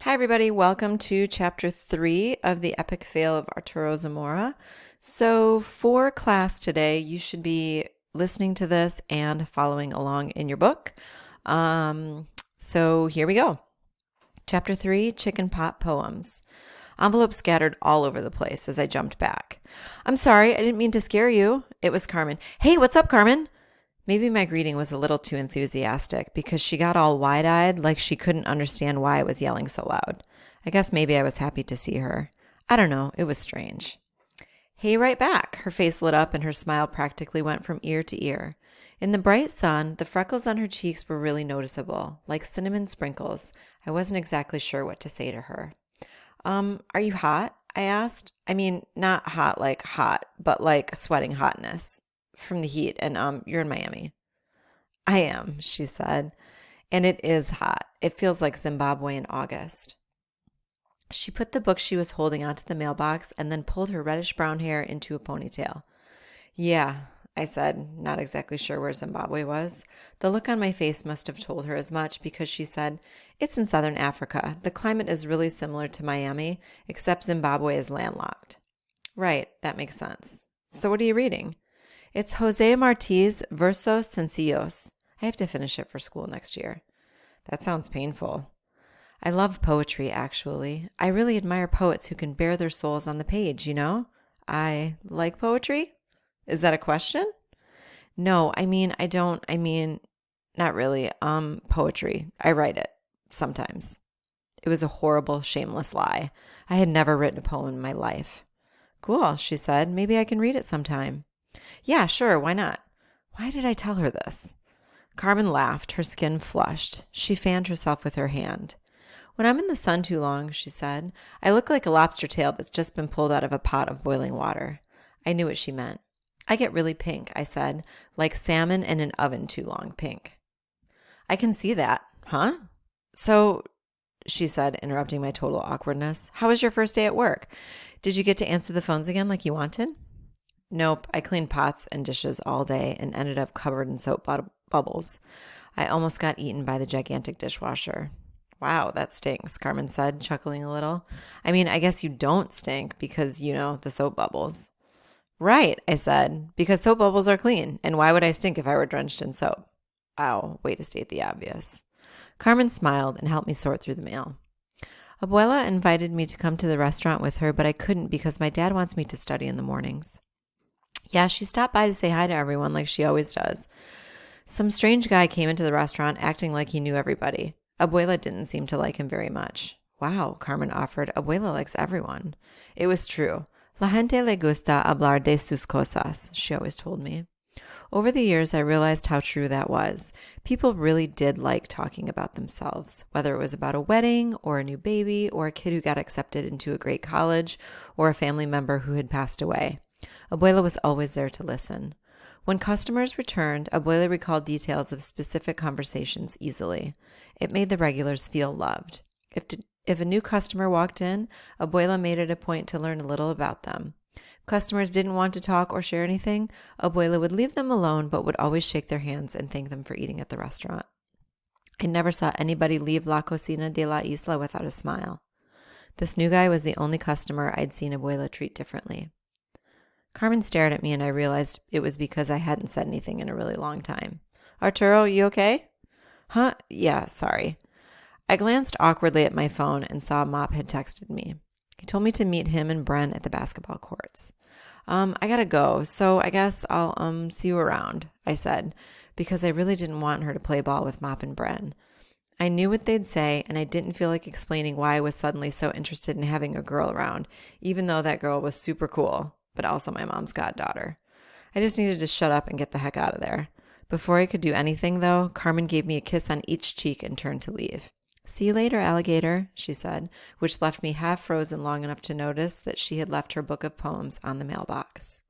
Hi, everybody. Welcome to Chapter 3 of the Epic Fail of Arturo Zamora. So, for class today, you should be listening to this and following along in your book. So, here we go. Chapter 3, Chicken Pot Poems. Envelopes scattered all over the place as I jumped back. I'm sorry, I didn't mean to scare you. It was Carmen. Hey, what's up, Carmen? Maybe my greeting was a little too enthusiastic because she got all wide-eyed like she couldn't understand why I was yelling so loud. I guess maybe I was happy to see her. I don't know, it was strange. Hey, right back. Her face lit up and her smile practically went from ear to ear. In the bright sun, the freckles on her cheeks were really noticeable, like cinnamon sprinkles. I wasn't exactly sure what to say to her. Are you hot? I asked. I mean, not hot, but like sweating hotness from the heat, and you're in Miami. I am, she said, and it is hot. It feels like Zimbabwe in August. She put the book she was holding onto the mailbox and then pulled her reddish brown hair into a ponytail. Yeah, I said, not exactly sure where Zimbabwe was. The look on my face must have told her as much because she said, it's in southern Africa. The climate is really similar to Miami, except Zimbabwe is landlocked. Right, that makes sense. So what are you reading? It's Jose Marti's Versos Sencillos. I have to finish it for school next year. That sounds painful. I love poetry, actually. I really admire poets who can bare their souls on the page, you know? I like poetry? Is that a question? No, not really. Poetry. I write it. Sometimes. It was a horrible, shameless lie. I had never written a poem in my life. Cool, she said. Maybe I can read it sometime. Yeah, sure, why not? Why did I tell her this? Carmen laughed, her skin flushed. She fanned herself with her hand. When I'm in the sun too long, she said, I look like a lobster tail that's just been pulled out of a pot of boiling water. I knew what she meant. I get really pink, I said, like salmon in an oven too long pink. I can see that, huh? So, she said, interrupting my total awkwardness, how was your first day at work? Did you get to answer the phones again like you wanted? Nope, I cleaned pots and dishes all day and ended up covered in soap bubbles. I almost got eaten by the gigantic dishwasher. Wow, that stinks, Carmen said, chuckling a little. I mean, I guess you don't stink because, the soap bubbles. Right, I said, because soap bubbles are clean, and why would I stink if I were drenched in soap? Ow, way to state the obvious. Carmen smiled and helped me sort through the mail. Abuela invited me to come to the restaurant with her, but I couldn't because my dad wants me to study in the mornings. Yeah, she stopped by to say hi to everyone like she always does. Some strange guy came into the restaurant acting like he knew everybody. Abuela didn't seem to like him very much. Wow, Carmen offered. Abuela likes everyone. It was true. La gente le gusta hablar de sus cosas, she always told me. Over the years, I realized how true that was. People really did like talking about themselves, whether it was about a wedding or a new baby or a kid who got accepted into a great college or a family member who had passed away. Abuela was always there to listen. When customers returned, Abuela recalled details of specific conversations easily. It made the regulars feel loved. If a new customer walked in, Abuela made it a point to learn a little about them. If customers didn't want to talk or share anything, Abuela would leave them alone but would always shake their hands and thank them for eating at the restaurant. I never saw anybody leave La Cocina de la Isla without a smile. This new guy was the only customer I'd seen Abuela treat differently. Carmen stared at me and I realized it was because I hadn't said anything in a really long time. Arturo, you okay? Huh? Yeah, sorry. I glanced awkwardly at my phone and saw Mop had texted me. He told me to meet him and Bren at the basketball courts. I gotta go, so I guess I'll see you around, I said, because I really didn't want her to play ball with Mop and Bren. I knew what they'd say, and I didn't feel like explaining why I was suddenly so interested in having a girl around, even though that girl was super cool, but also my mom's goddaughter. I just needed to shut up and get the heck out of there. Before I could do anything, though, Carmen gave me a kiss on each cheek and turned to leave. See you later, alligator, she said, which left me half frozen long enough to notice that she had left her book of poems on the mailbox.